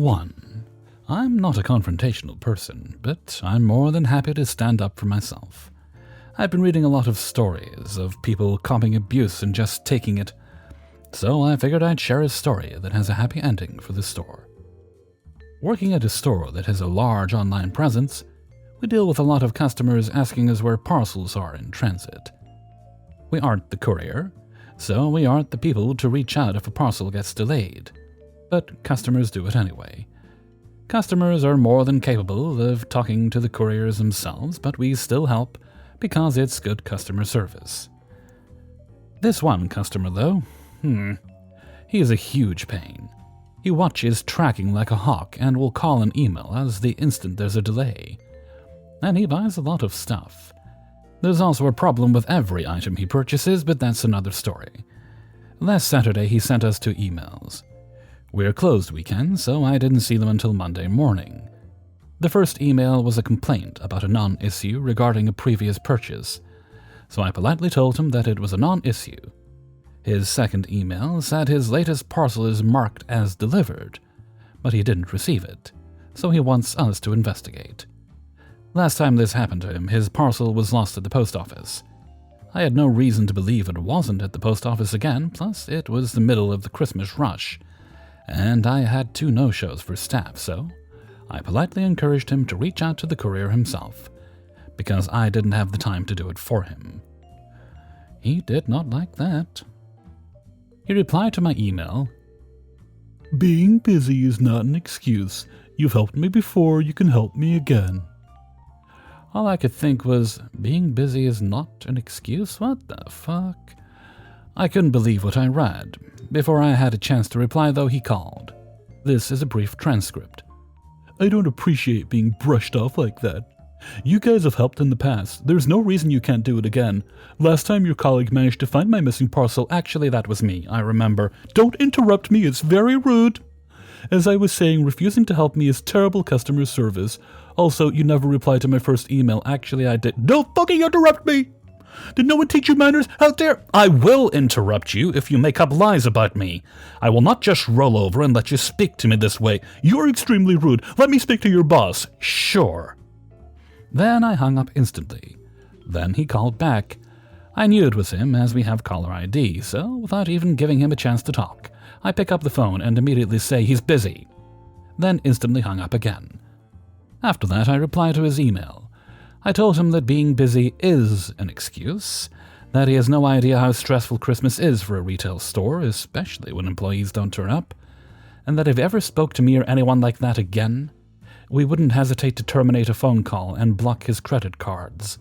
1. I'm not a confrontational person, but I'm more than happy to stand up for myself. I've been reading a lot of stories of people copying abuse and just taking it, so I figured I'd share a story that has a happy ending for the store. Working at a store that has a large online presence, we deal with a lot of customers asking us where parcels are in transit. We aren't the courier, so we aren't the people to reach out if a parcel gets delayed. But customers do it anyway. Customers are more than capable of talking to the couriers themselves, but we still help because it's good customer service. This one customer, though, he is a huge pain. He watches tracking like a hawk and will call and email us the instant there's a delay. And he buys a lot of stuff. There's also a problem with every item he purchases, but that's another story. Last Saturday he sent us 2 emails. We're closed weekend, so I didn't see them until Monday morning. The first email was a complaint about a non-issue regarding a previous purchase, so I politely told him that it was a non-issue. His second email said his latest parcel is marked as delivered, but he didn't receive it, so he wants us to investigate. Last time this happened to him, his parcel was lost at the post office. I had no reason to believe it wasn't at the post office again, plus it was the middle of the Christmas rush, and I had 2 no-shows for staff, so I politely encouraged him to reach out to the courier himself, because I didn't have the time to do it for him. He did not like that. He replied to my email, "Being busy is not an excuse. You've helped me before, you can help me again." All I could think was, being busy is not an excuse? What the fuck? I couldn't believe what I read. Before I had a chance to reply, though, he called. This is a brief transcript. "I don't appreciate being brushed off like that. You guys have helped in the past. There's no reason you can't do it again. Last time your colleague managed to find my missing parcel. Actually, that was me, I remember. Don't interrupt me, it's very rude. As I was saying, refusing to help me is terrible customer service. Also, you never replied to my first email. Actually, I did." Don't fucking interrupt me! Did no one teach you manners out there? I will interrupt you if you make up lies about me. I will not just roll over and let you speak to me this way. You're extremely rude. Let me speak to your boss. Sure. Then I hung up instantly. Then he called back. I knew it was him, as we have caller ID, so without even giving him a chance to talk, I pick up the phone and immediately say he's busy. Then instantly hung up again. After that, I replied to his email. I told him that being busy is an excuse, that he has no idea how stressful Christmas is for a retail store, especially when employees don't turn up, and that if he ever spoke to me or anyone like that again, we wouldn't hesitate to terminate a phone call and block his credit cards,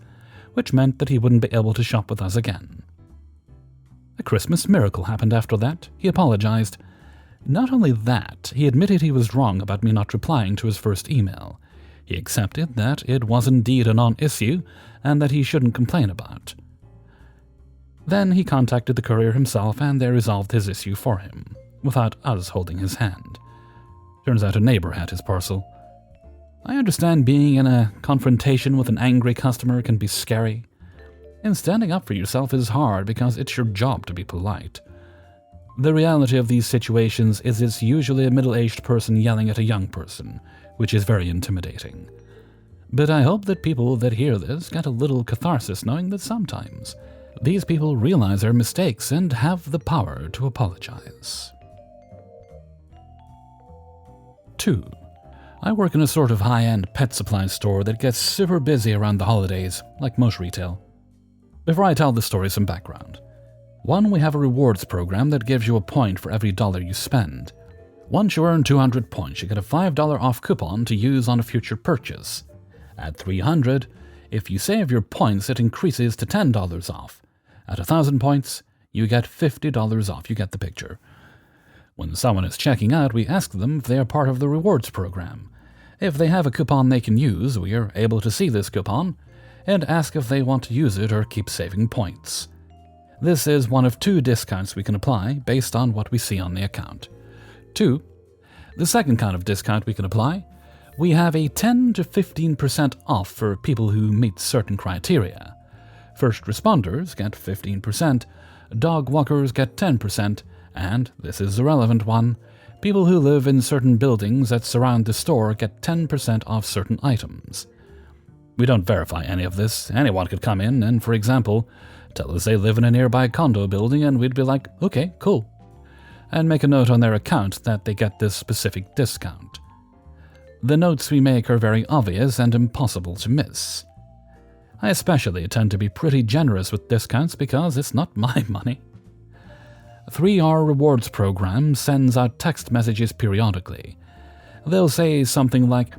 which meant that he wouldn't be able to shop with us again. A Christmas miracle happened after that. He apologized. Not only that, he admitted he was wrong about me not replying to his first email. He accepted that it was indeed a non-issue and that he shouldn't complain about. Then he contacted the courier himself and they resolved his issue for him, without us holding his hand. Turns out a neighbor had his parcel. I understand being in a confrontation with an angry customer can be scary, and standing up for yourself is hard because it's your job to be polite. The reality of these situations is it's usually a middle-aged person yelling at a young person, which is very intimidating. But I hope that people that hear this get a little catharsis knowing that sometimes these people realize their mistakes and have the power to apologize. 2. I work in a sort of high-end pet supply store that gets super busy around the holidays, like most retail. Before I tell the story, some background. 1, we have a rewards program that gives you a point for every dollar you spend. Once you earn 200 points, you get a $5 off coupon to use on a future purchase. At 300, if you save your points, it increases to $10 off. At 1,000 points, you get $50 off. You get the picture. When someone is checking out, we ask them if they are part of the rewards program. If they have a coupon they can use, we are able to see this coupon and ask if they want to use it or keep saving points. This is one of 2 discounts we can apply based on what we see on the account. 2. The second kind of discount we can apply, we have a 10 to 15% off for people who meet certain criteria. First responders get 15%, dog walkers get 10%, and, this is the relevant one, People who live in certain buildings that surround the store get 10% off certain items. We don't verify any of this. Anyone could come in and, for example, tell us they live in a nearby condo building, and we'd be like, okay, cool, and make a note on their account that they get this specific discount. The notes we make are very obvious and impossible to miss. I especially tend to be pretty generous with discounts because it's not my money. 3R Rewards program sends out text messages periodically. They'll say something like,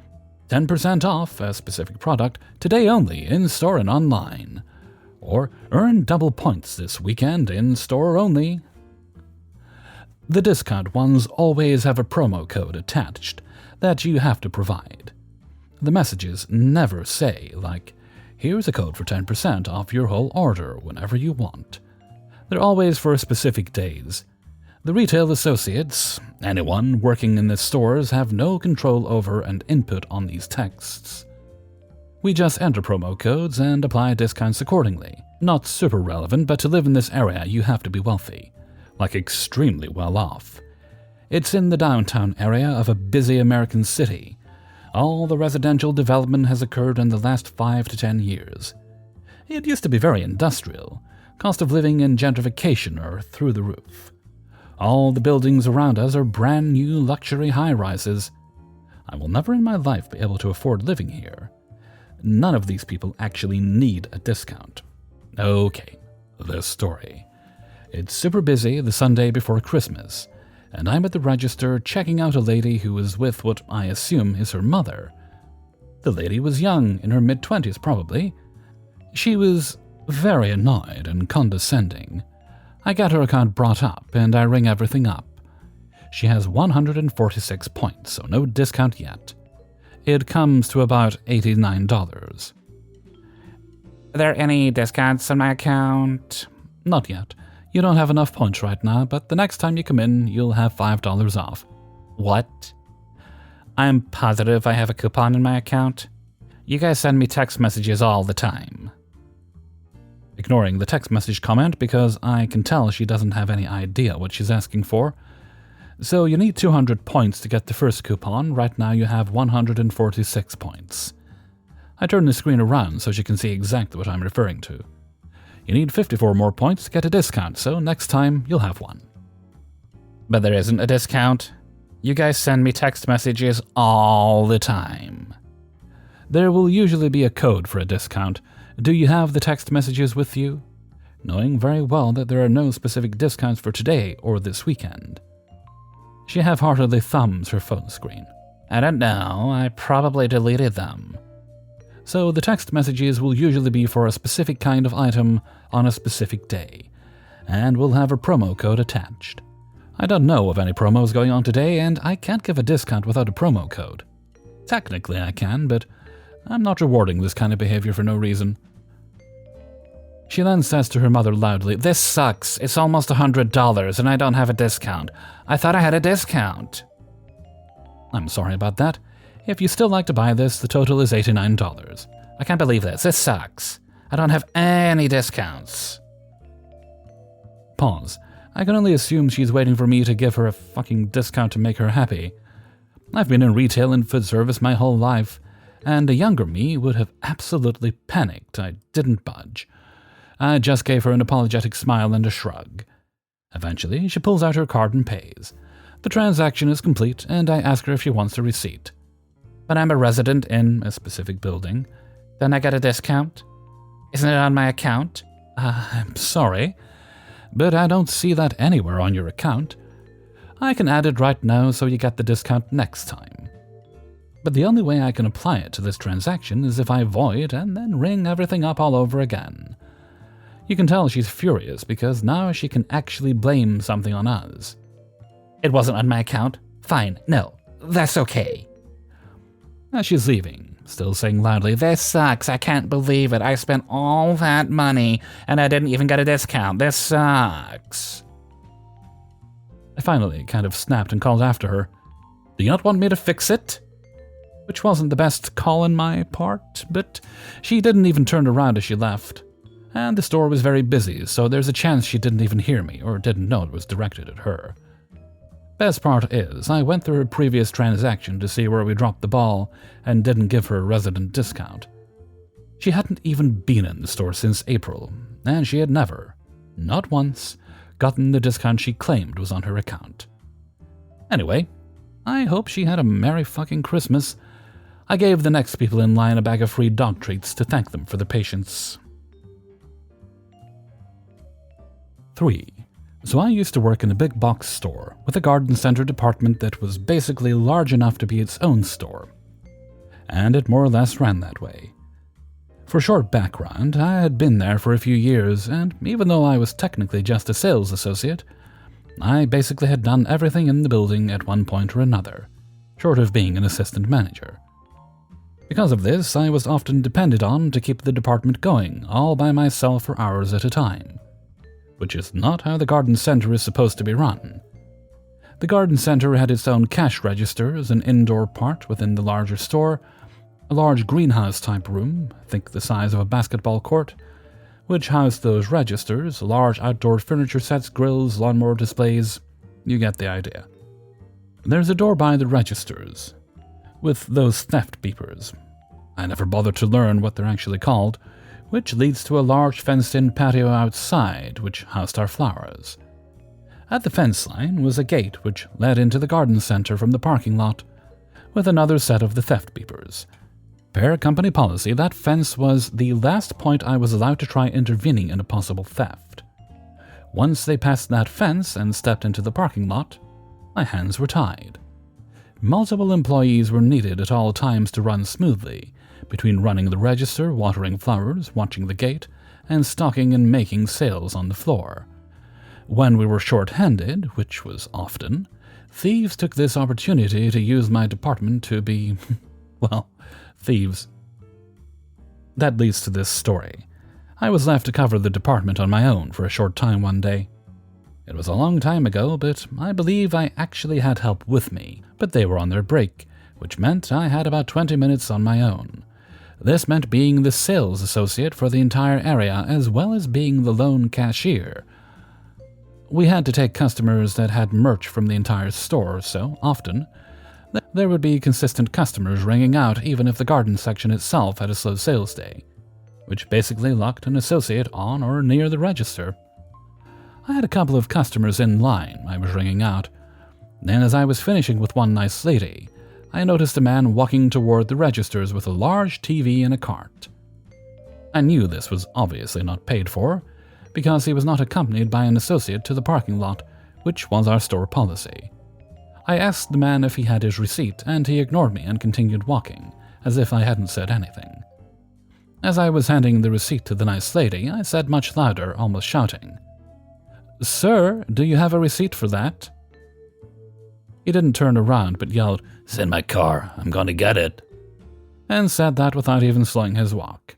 10% off a specific product, today only, in-store and online. Or, earn double points this weekend, in-store only. The discount ones always have a promo code attached that you have to provide. The messages never say, like, here's a code for 10% off your whole order whenever you want. They're always for specific days. The retail associates, anyone working in the stores, have no control over and input on these texts. We just enter promo codes and apply discounts accordingly. Not super relevant, but to live in this area you have to be wealthy. Like extremely well off. It's in the downtown area of a busy American city. All the residential development has occurred in the last 5 to 10 years. It used to be very industrial. Cost of living and gentrification are through the roof. All the buildings around us are brand new luxury high-rises. I will never in my life be able to afford living here. None of these people actually need a discount. Okay, this story. It's super busy the Sunday before Christmas, and I'm at the register checking out a lady who is with what I assume is her mother. The lady was young, in her mid-20s probably. She was very annoyed and condescending. I get her account brought up, and I ring everything up. She has 146 points, so no discount yet. It comes to about $89. Are there any discounts on my account? Not yet. You don't have enough points right now, but the next time you come in, you'll have $5 off. What? I'm positive I have a coupon in my account. You guys send me text messages all the time. Ignoring the text message comment because I can tell she doesn't have any idea what she's asking for. So you need 200 points to get the first coupon. Right now you have 146 points. I turn the screen around so she can see exactly what I'm referring to. You need 54 more points to get a discount, so next time you'll have one. But there isn't a discount. You guys send me text messages all the time. There will usually be a code for a discount. Do you have the text messages with you? Knowing very well that there are no specific discounts for today or this weekend. She half-heartedly thumbs her phone screen. I don't know, I probably deleted them. So the text messages will usually be for a specific kind of item on a specific day, and will have a promo code attached. I don't know of any promos going on today, and I can't give a discount without a promo code. Technically I can, but I'm not rewarding this kind of behavior for no reason. She then says to her mother loudly, "This sucks. It's almost $100 and I don't have a discount. I thought I had a discount." I'm sorry about that. If you still like to buy this, the total is $89. I can't believe this. This sucks. I don't have any discounts. Pause. I can only assume she's waiting for me to give her a fucking discount to make her happy. I've been in retail and food service my whole life, and a younger me would have absolutely panicked. I didn't budge. I just gave her an apologetic smile and a shrug. Eventually, she pulls out her card and pays. The transaction is complete, and I ask her if she wants a receipt. But I'm a resident in a specific building. Then I get a discount? Isn't it on my account? I'm sorry, but I don't see that anywhere on your account. I can add it right now so you get the discount next time. But the only way I can apply it to this transaction is if I void and then ring everything up all over again. You can tell she's furious because now she can actually blame something on us. It wasn't on my account? Fine, no, that's okay. As she's leaving, still saying loudly, "This sucks, I can't believe it. I spent all that money and I didn't even get a discount. This sucks." I finally kind of snapped and called after her, "Do you not want me to fix it?" Which wasn't the best call on my part, but she didn't even turn around as she left. And the store was very busy, so there's a chance she didn't even hear me or didn't know it was directed at her. Best part is, I went through her previous transaction to see where we dropped the ball and didn't give her a resident discount. She hadn't even been in the store since April, and she had never, not once, gotten the discount she claimed was on her account. Anyway, I hope she had a merry fucking Christmas. I gave the next people in line a bag of free dog treats to thank them for their patience. 3. So I used to work in a big box store with a garden center department that was basically large enough to be its own store. And it more or less ran that way. For short background, I had been there for a few years, and even though I was technically just a sales associate, I basically had done everything in the building at one point or another, short of being an assistant manager. Because of this, I was often depended on to keep the department going, all by myself for hours at a time, which is not how the garden center is supposed to be run. The garden center had its own cash registers, an indoor part within the larger store, a large greenhouse-type room, I think the size of a basketball court, which housed those registers, large outdoor furniture sets, grills, lawnmower displays. You get the idea. There's a door by the registers, with those theft beepers. I never bothered to learn what they're actually called, which leads to a large fenced-in patio outside, which housed our flowers. At the fence line was a gate which led into the garden center from the parking lot, with another set of the theft beepers. Per company policy, that fence was the last point I was allowed to try intervening in a possible theft. Once they passed that fence and stepped into the parking lot, my hands were tied. Multiple employees were needed at all times to run smoothly, between running the register, watering flowers, watching the gate, and stocking and making sales on the floor. When we were short-handed, which was often, thieves took this opportunity to use my department to be, well, thieves. That leads to this story. I was left to cover the department on my own for a short time one day. It was a long time ago, but I believe I actually had help with me, but they were on their break, which meant I had about 20 minutes on my own. This meant being the sales associate for the entire area as well as being the lone cashier. We had to take customers that had merch from the entire store, so often there would be consistent customers ringing out even if the garden section itself had a slow sales day, which basically locked an associate on or near the register. I had a couple of customers in line I was ringing out, and as I was finishing with one nice lady, I noticed a man walking toward the registers with a large TV in a cart. I knew this was obviously not paid for, because he was not accompanied by an associate to the parking lot, which was our store policy. I asked the man if he had his receipt, and he ignored me and continued walking, as if I hadn't said anything. As I was handing the receipt to the nice lady, I said much louder, almost shouting, "Sir, do you have a receipt for that?" He didn't turn around, but yelled, "It's in my car, I'm going to get it," and said that without even slowing his walk.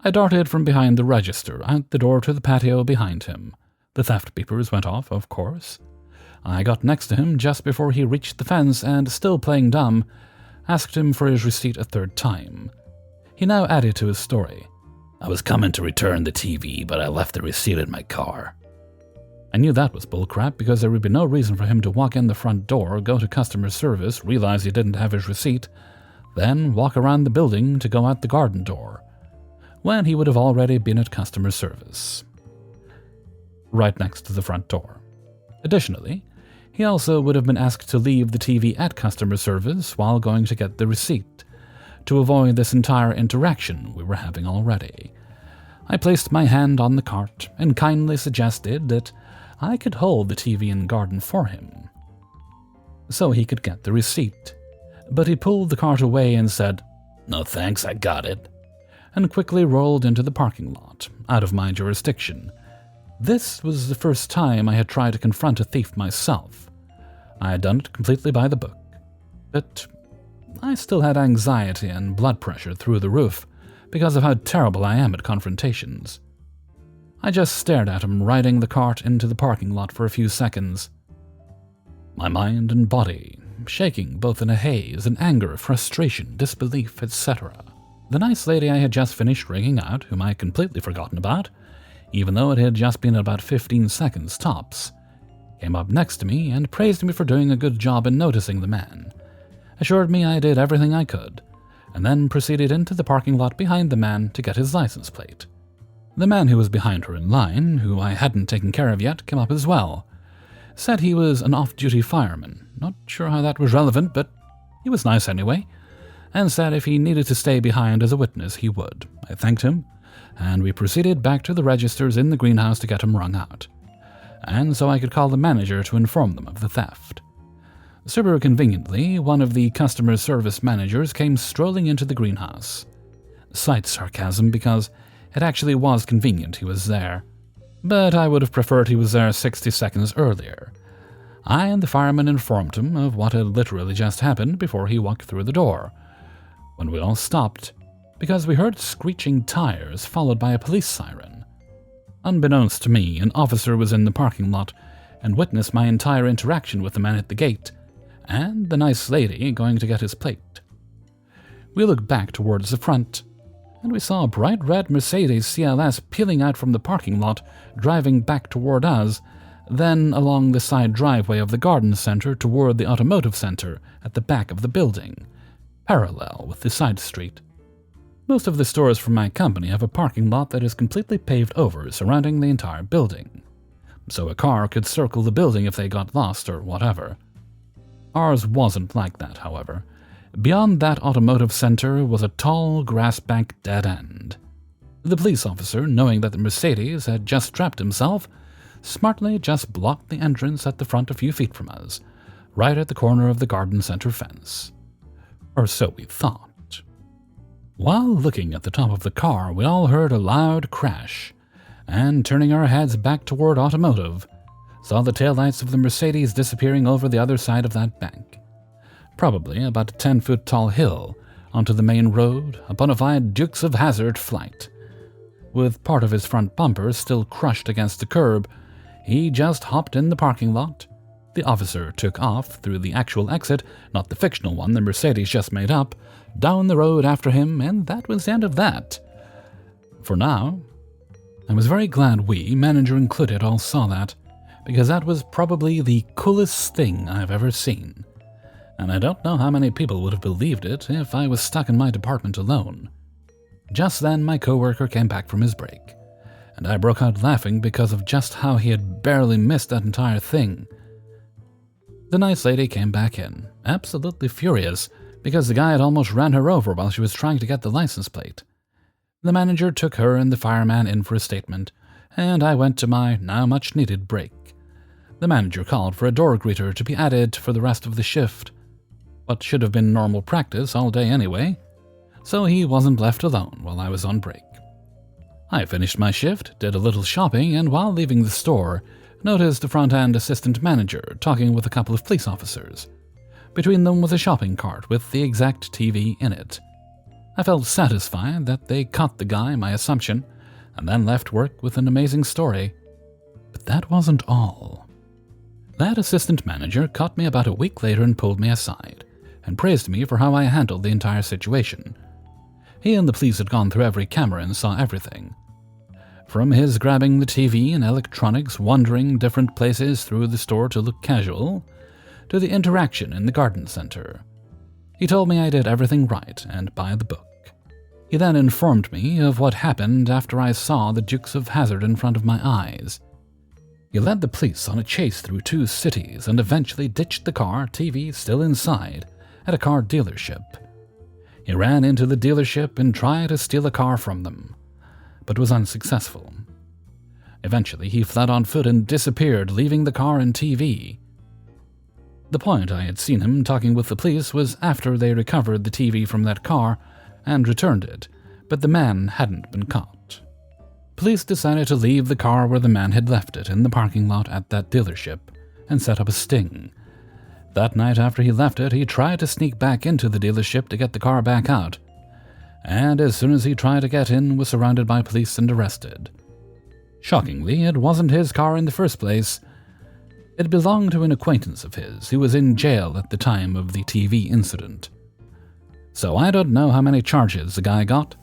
I darted from behind the register, out the door to the patio behind him. The theft beepers went off, of course. I got next to him just before he reached the fence and, still playing dumb, asked him for his receipt a third time. He now added to his story, "I was coming to return the TV, but I left the receipt in my car." I knew that was bullcrap because there would be no reason for him to walk in the front door, go to customer service, realize he didn't have his receipt, then walk around the building to go out the garden door, when he would have already been at customer service, right next to the front door. Additionally, he also would have been asked to leave the TV at customer service while going to get the receipt, to avoid this entire interaction we were having already. I placed my hand on the cart and kindly suggested that I could hold the TV and garden for him, so he could get the receipt. But he pulled the cart away and said, "No thanks, I got it," and quickly rolled into the parking lot, out of my jurisdiction. This was the first time I had tried to confront a thief myself. I had done it completely by the book, but I still had anxiety and blood pressure through the roof because of how terrible I am at confrontations. I just stared at him riding the cart into the parking lot for a few seconds, my mind and body shaking both in a haze and anger, frustration, disbelief, etc. The nice lady I had just finished ringing out, whom I had completely forgotten about, even though it had just been about 15 seconds tops, came up next to me and praised me for doing a good job in noticing the man, assured me I did everything I could, and then proceeded into the parking lot behind the man to get his license plate. The man who was behind her in line, who I hadn't taken care of yet, came up as well. Said he was an off-duty fireman. Not sure how that was relevant, but he was nice anyway, and said if he needed to stay behind as a witness, he would. I thanked him, and we proceeded back to the registers in the greenhouse to get him wrung out, and so I could call the manager to inform them of the theft. Super conveniently, one of the customer service managers came strolling into the greenhouse. Slight sarcasm, because it actually was convenient he was there, but I would have preferred he was there 60 seconds earlier. I and the fireman informed him of what had literally just happened before he walked through the door, when we all stopped, because we heard screeching tires followed by a police siren. Unbeknownst to me, an officer was in the parking lot and witnessed my entire interaction with the man at the gate, and the nice lady going to get his plate. We looked back towards the front, and we saw a bright red Mercedes CLS peeling out from the parking lot, driving back toward us, then along the side driveway of the garden center toward the automotive center at the back of the building, parallel with the side street. Most of the stores from my company have a parking lot that is completely paved over, surrounding the entire building, so a car could circle the building if they got lost or whatever. Ours wasn't like that, however. Beyond that automotive center was a tall, grass-banked dead end. The police officer, knowing that the Mercedes had just trapped himself, smartly just blocked the entrance at the front a few feet from us, right at the corner of the garden center fence. Or so we thought. While looking at the top of the car, we all heard a loud crash, and turning our heads back toward automotive, saw the taillights of the Mercedes disappearing over the other side of that bank. Probably about a 10-foot-tall hill onto the main road, a bona fide Dukes of Hazzard flight. With part of his front bumper still crushed against the curb, he just hopped in the parking lot. The officer took off through the actual exit, not the fictional one the Mercedes just made up, down the road after him, and that was the end of that. For now. I was very glad we, manager included, all saw that, because that was probably the coolest thing I've ever seen. And I don't know how many people would have believed it if I was stuck in my department alone. Just then my coworker came back from his break, and I broke out laughing because of just how he had barely missed that entire thing. The nice lady came back in, absolutely furious, because the guy had almost ran her over while she was trying to get the license plate. The manager took her and the fireman in for a statement, and I went to my now much-needed break. The manager called for a door greeter to be added for the rest of the shift, what should have been normal practice all day anyway, so he wasn't left alone while I was on break. I finished my shift, did a little shopping, and while leaving the store, noticed the front-end assistant manager talking with a couple of police officers. Between them was a shopping cart with the exact TV in it. I felt satisfied that they caught the guy, my assumption, and then left work with an amazing story. But that wasn't all. That assistant manager caught me about a week later and pulled me aside, and praised me for how I handled the entire situation. He and the police had gone through every camera and saw everything. From his grabbing the TV and electronics, wandering different places through the store to look casual, to the interaction in the garden center. He told me I did everything right and by the book. He then informed me of what happened after I saw the Dukes of Hazzard in front of my eyes. He led the police on a chase through 2 cities and eventually ditched the car, TV still inside, at a car dealership. He ran into the dealership and tried to steal a car from them, but was unsuccessful. Eventually, he fled on foot and disappeared, leaving the car and TV. The point I had seen him talking with the police was after they recovered the TV from that car and returned it, but the man hadn't been caught. Police decided to leave the car where the man had left it in the parking lot at that dealership and set up a sting. That night after he left it, he tried to sneak back into the dealership to get the car back out, and as soon as he tried to get in, was surrounded by police and arrested. Shockingly, it wasn't his car in the first place. It belonged to an acquaintance of his who was in jail at the time of the TV incident. So I don't know how many charges the guy got,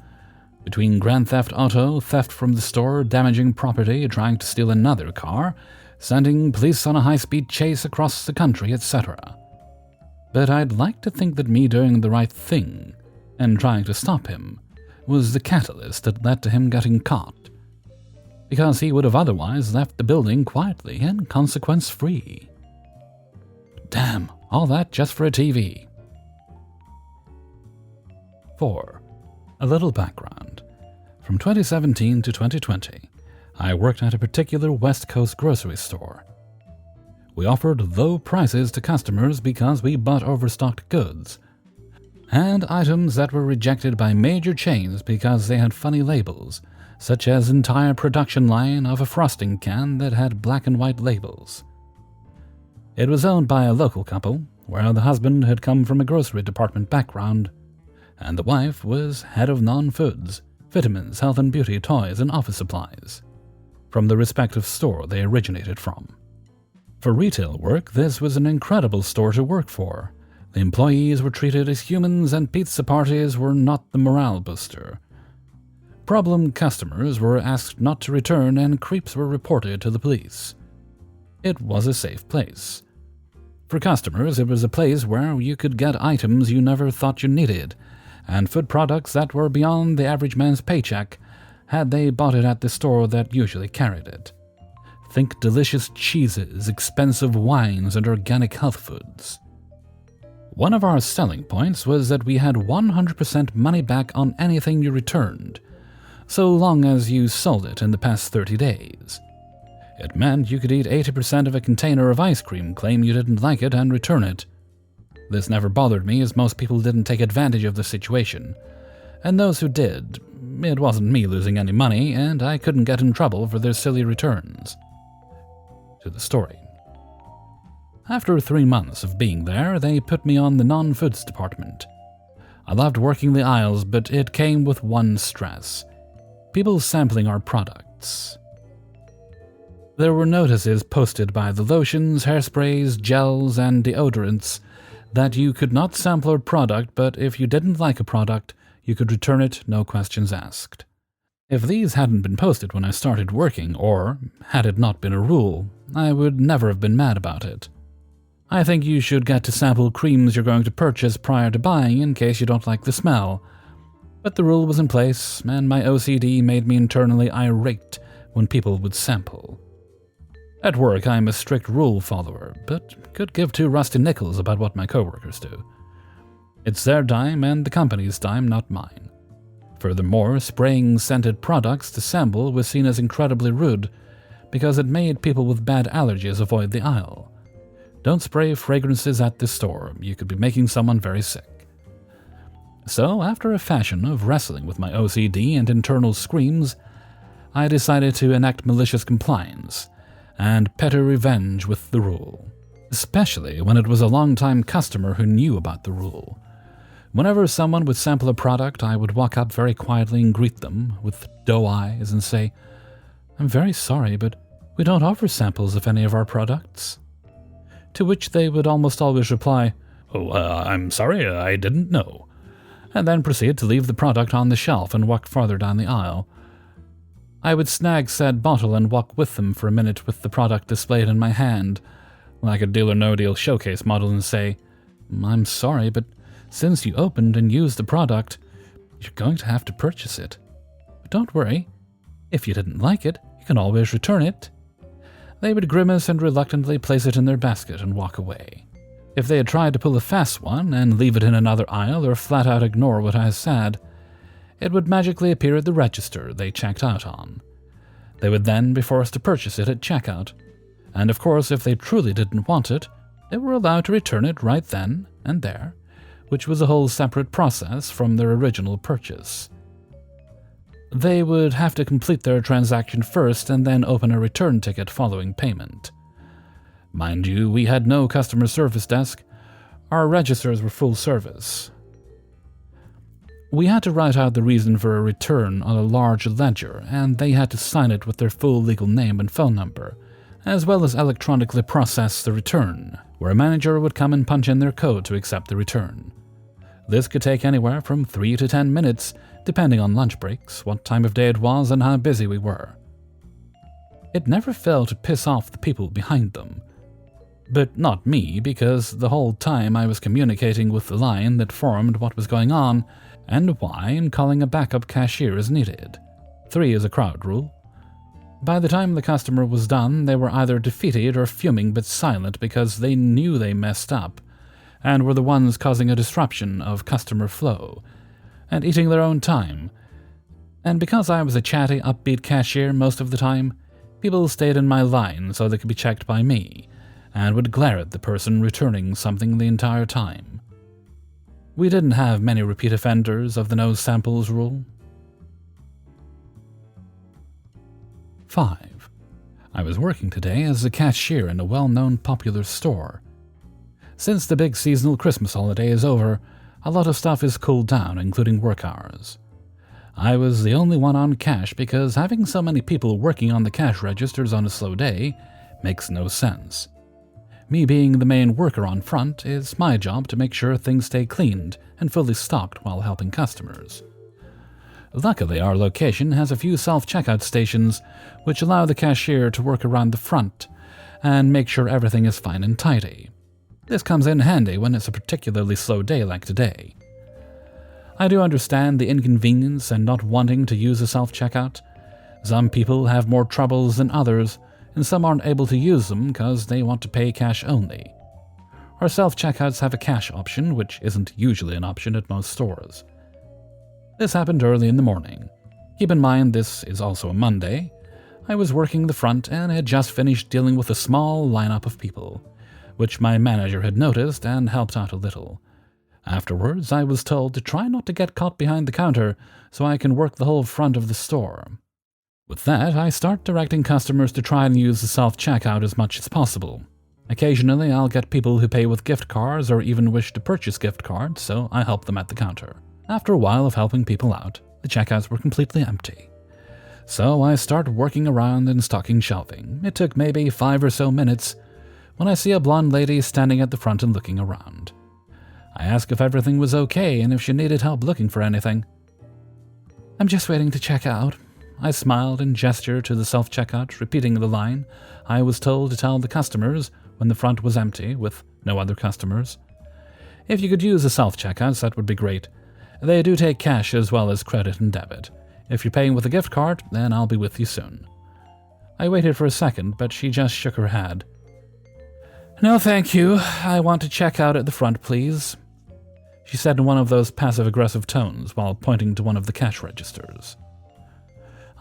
between grand theft auto, theft from the store, damaging property, trying to steal another car, sending police on a high-speed chase across the country, etc. But I'd like to think that me doing the right thing and trying to stop him was the catalyst that led to him getting caught, because he would have otherwise left the building quietly and consequence-free. Damn, all that just for a TV. 4. A little background. From 2017 to 2020, I worked at a particular West Coast grocery store. We offered low prices to customers because we bought overstocked goods, and items that were rejected by major chains because they had funny labels, such as an entire production line of a frosting can that had black and white labels. It was owned by a local couple, where the husband had come from a grocery department background, and the wife was head of non-foods, vitamins, health and beauty, toys, and office supplies, from the respective store they originated from. For retail work, this was an incredible store to work for. The employees were treated as humans, and pizza parties were not the morale booster. Problem customers were asked not to return, and creeps were reported to the police. It was a safe place. For customers, it was a place where you could get items you never thought you needed, and food products that were beyond the average man's paycheck had they bought it at the store that usually carried it. Think delicious cheeses, expensive wines, and organic health foods. One of our selling points was that we had 100% money back on anything you returned, so long as you sold it in the past 30 days. It meant you could eat 80% of a container of ice cream, claim you didn't like it, and return it. This never bothered me, as most people didn't take advantage of the situation, and those who did, it wasn't me losing any money, and I couldn't get in trouble for their silly returns. To the story. After 3 months of being there, they put me on the non-foods department. I loved working the aisles, but it came with one stress: people sampling our products. There were notices posted by the lotions, hairsprays, gels, and deodorants that you could not sample a product, but if you didn't like a product, you could return it, no questions asked. If these hadn't been posted when I started working, or had it not been a rule, I would never have been mad about it. I think you should get to sample creams you're going to purchase prior to buying in case you don't like the smell. But the rule was in place, and my OCD made me internally irate when people would sample. At work, I'm a strict rule follower, but could give two rusty nickels about what my coworkers do. It's their dime and the company's dime, not mine. Furthermore, spraying scented products to sample was seen as incredibly rude because it made people with bad allergies avoid the aisle. Don't spray fragrances at the store, you could be making someone very sick. So, after a fashion of wrestling with my OCD and internal screams, I decided to enact malicious compliance and petty revenge with the rule, especially when it was a long-time customer who knew about the rule. Whenever someone would sample a product, I would walk up very quietly and greet them with doe eyes and say, "I'm very sorry, but we don't offer samples of any of our products." To which they would almost always reply, I'm sorry, I didn't know," and then proceed to leave the product on the shelf and walk farther down the aisle. I would snag said bottle and walk with them for a minute with the product displayed in my hand, like a Deal or No Deal showcase model, and say, "I'm sorry, but since you opened and used the product, you're going to have to purchase it. But don't worry, if you didn't like it, you can always return it." They would grimace and reluctantly place it in their basket and walk away. If they had tried to pull a fast one and leave it in another aisle or flat out ignore what I said, it would magically appear at the register they checked out on. They would then be forced to purchase it at checkout, and of course if they truly didn't want it, they were allowed to return it right then and there, which was a whole separate process from their original purchase. They would have to complete their transaction first and then open a return ticket following payment. Mind you, we had no customer service desk. Our registers were full service. We had to write out the reason for a return on a large ledger, and they had to sign it with their full legal name and phone number, as well as electronically process the return, where a manager would come and punch in their code to accept the return. This could take anywhere from 3 to 10 minutes, depending on lunch breaks, what time of day it was, and how busy we were. It never failed to piss off the people behind them. But not me, because the whole time I was communicating with the line that formed what was going on and why, and calling a backup cashier as needed. 3 is a crowd rule. By the time the customer was done, they were either defeated or fuming but silent because they knew they messed up, and were the ones causing a disruption of customer flow, and eating their own time. And because I was a chatty, upbeat cashier most of the time, people stayed in my line so they could be checked by me, and would glare at the person returning something the entire time. We didn't have many repeat offenders of the no samples rule. 5. I was working today as a cashier in a well-known popular store. Since the big seasonal Christmas holiday is over, a lot of stuff is cooled down, including work hours. I was the only one on cash because having so many people working on the cash registers on a slow day makes no sense. Me being the main worker on front, is my job to make sure things stay cleaned and fully stocked while helping customers. Luckily, our location has a few self-checkout stations which allow the cashier to work around the front and make sure everything is fine and tidy. This comes in handy when it's a particularly slow day like today. I do understand the inconvenience and not wanting to use a self-checkout. Some people have more troubles than others, and some aren't able to use them because they want to pay cash only. Our self-checkouts have a cash option, which isn't usually an option at most stores. This happened early in the morning. Keep in mind this is also a Monday. I was working the front and had just finished dealing with a small lineup of people, which my manager had noticed and helped out a little. Afterwards, I was told to try not to get caught behind the counter so I can work the whole front of the store. With that, I start directing customers to try and use the self-checkout as much as possible. Occasionally, I'll get people who pay with gift cards or even wish to purchase gift cards, so I help them at the counter. After a while of helping people out, the checkouts were completely empty. So I start working around and stocking shelving. It took maybe 5 or so minutes when I see a blonde lady standing at the front and looking around. I ask if everything was okay and if she needed help looking for anything. "I'm just waiting to check out." I smiled and gestured to the self-checkout, repeating the line I was told to tell the customers when the front was empty, with no other customers. If you could use the self-checkouts, that would be great. They do take cash as well as credit and debit. If you're paying with a gift card, then I'll be with you soon. I waited for a second, but she just shook her head. "No, thank you. I want to check out at the front, please," she said in one of those passive-aggressive tones while pointing to one of the cash registers.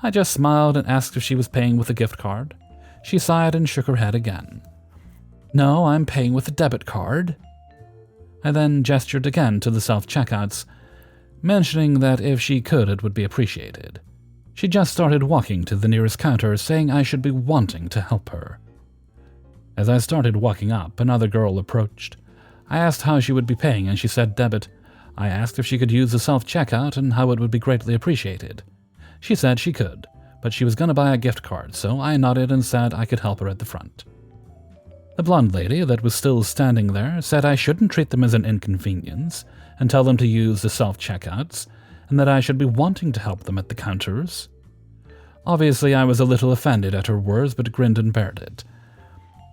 I just smiled and asked if she was paying with a gift card. She sighed and shook her head again. "No, I'm paying with a debit card." I then gestured again to the self-checkouts, mentioning that if she could, it would be appreciated. She just started walking to the nearest counter, saying I should be wanting to help her. As I started walking up, another girl approached. I asked how she would be paying, and she said debit. I asked if she could use the self-checkout and how it would be greatly appreciated. She said she could, but she was going to buy a gift card, so I nodded and said I could help her at the front. The blonde lady that was still standing there said I shouldn't treat them as an inconvenience and tell them to use the self-checkouts, and that I should be wanting to help them at the counters. Obviously, I was a little offended at her words, but grinned and bared it.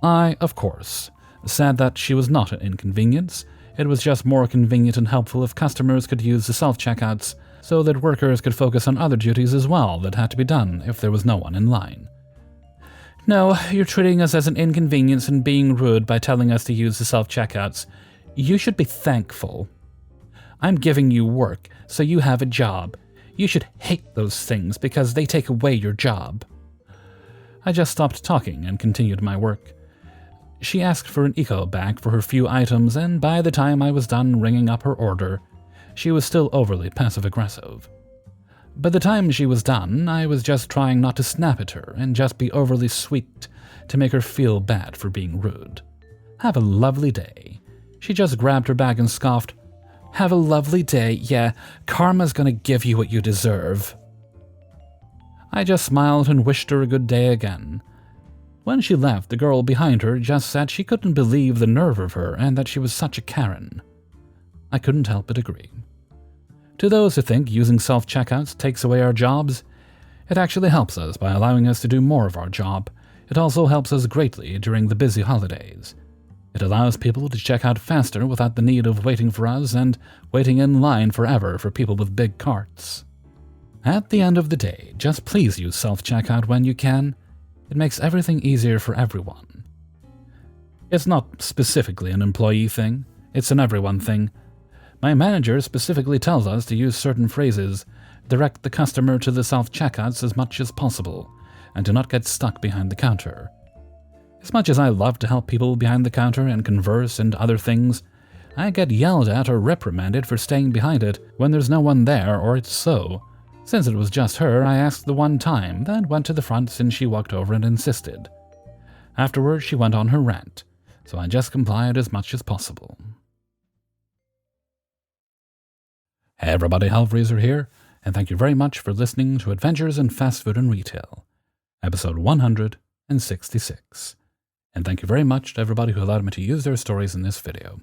I, of course, said that she was not an inconvenience. It was just more convenient and helpful if customers could use the self-checkouts so that workers could focus on other duties as well that had to be done if there was no one in line. "No, you're treating us as an inconvenience and being rude by telling us to use the self-checkouts. You should be thankful. I'm giving you work, so you have a job. You should hate those things because they take away your job." I just stopped talking and continued my work. She asked for an eco bag for her few items, and by the time I was done ringing up her order, she was still overly passive-aggressive. By the time she was done, I was just trying not to snap at her and just be overly sweet to make her feel bad for being rude. "Have a lovely day." She just grabbed her bag and scoffed. "Have a lovely day, yeah, karma's gonna give you what you deserve." I just smiled and wished her a good day again. When she left, the girl behind her just said she couldn't believe the nerve of her and that she was such a Karen. I couldn't help but agree. To those who think using self-checkouts takes away our jobs, It actually helps us by allowing us to do more of our job. It also helps us greatly during the busy holidays. It allows people to check out faster without the need of waiting for us and waiting in line forever for people with big carts. At the end of the day, just please use self-checkout when you can. It makes everything easier for everyone. It's not specifically an employee thing, it's an everyone thing. My manager specifically tells us to use certain phrases, direct the customer to the self-checkouts as much as possible, and do not get stuck behind the counter. As much as I love to help people behind the counter and converse and other things, I get yelled at or reprimanded for staying behind it when there's no one there or it's slow. Since it was just her, I asked the one time, then went to the front since she walked over and insisted. Afterwards, she went on her rant, so I just complied as much as possible. Hey everybody, Hellfreezer here, and thank you very much for listening to Adventures in Fast Food and Retail, episode 166. And thank you very much to everybody who allowed me to use their stories in this video.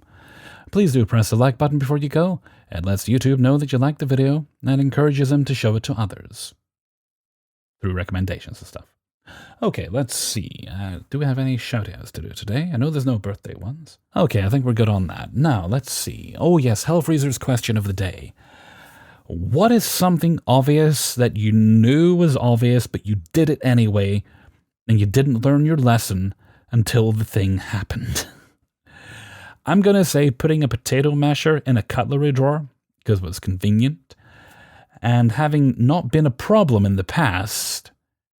Please do press the like button before you go. It lets YouTube know that you liked the video and encourages them to show it to others through recommendations and stuff. Okay, let's see. Do we have any shout-outs to do today? I know there's no birthday ones. Okay, I think we're good on that. Now, let's see. Oh yes, Hellfreezer's question of the day. What is something obvious that you knew was obvious, but you did it anyway, and you didn't learn your lesson until the thing happened? I'm going to say putting a potato masher in a cutlery drawer, because it was convenient, and having not been a problem in the past,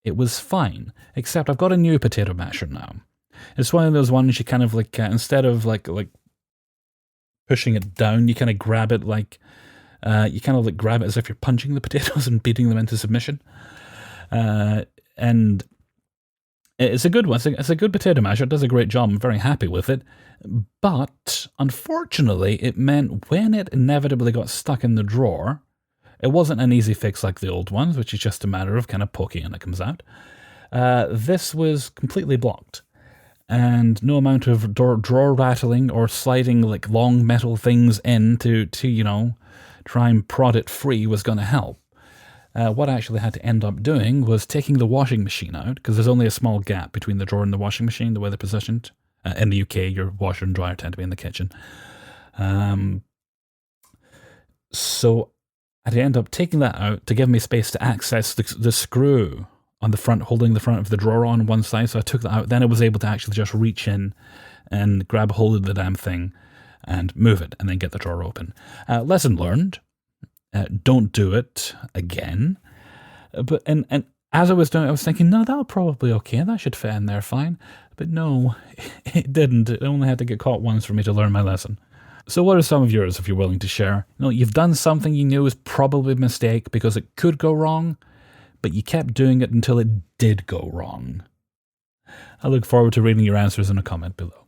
it was fine. Except I've got a new potato masher now. It's one of those ones you kind of like, instead of like pushing it down, you kind of grab it like, grab it as if you're punching the potatoes and beating them into submission. And it's a good one. It's a good potato masher. It does a great job. I'm very happy with it. But unfortunately, it meant when it inevitably got stuck in the drawer, it wasn't an easy fix like the old ones, which is just a matter of kind of poking and it comes out. This was completely blocked. And no amount of drawer rattling or sliding like long metal things in to try and prod it free was going to help. What I actually had to end up doing was taking the washing machine out, because there's only a small gap between the drawer and the washing machine, the way they're positioned. In the UK, your washer and dryer tend to be in the kitchen. So I had to end up taking that out to give me space to access the screw on the front, holding the front of the drawer on one side. So I took that out. Then I was able to actually just reach in and grab a hold of the damn thing and move it and then get the drawer open. Lesson learned. Don't do it again. But and as I was doing it, I was thinking, no, that'll probably okay. That should fit in there fine. But no, it didn't. It only had to get caught once for me to learn my lesson. So what are some of yours, if you're willing to share? You've done something you knew was probably a mistake because it could go wrong, but you kept doing it until it did go wrong. I look forward to reading your answers in a comment below.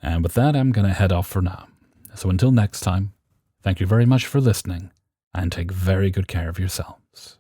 And with that, I'm going to head off for now. So until next time, thank you very much for listening, and take very good care of yourselves.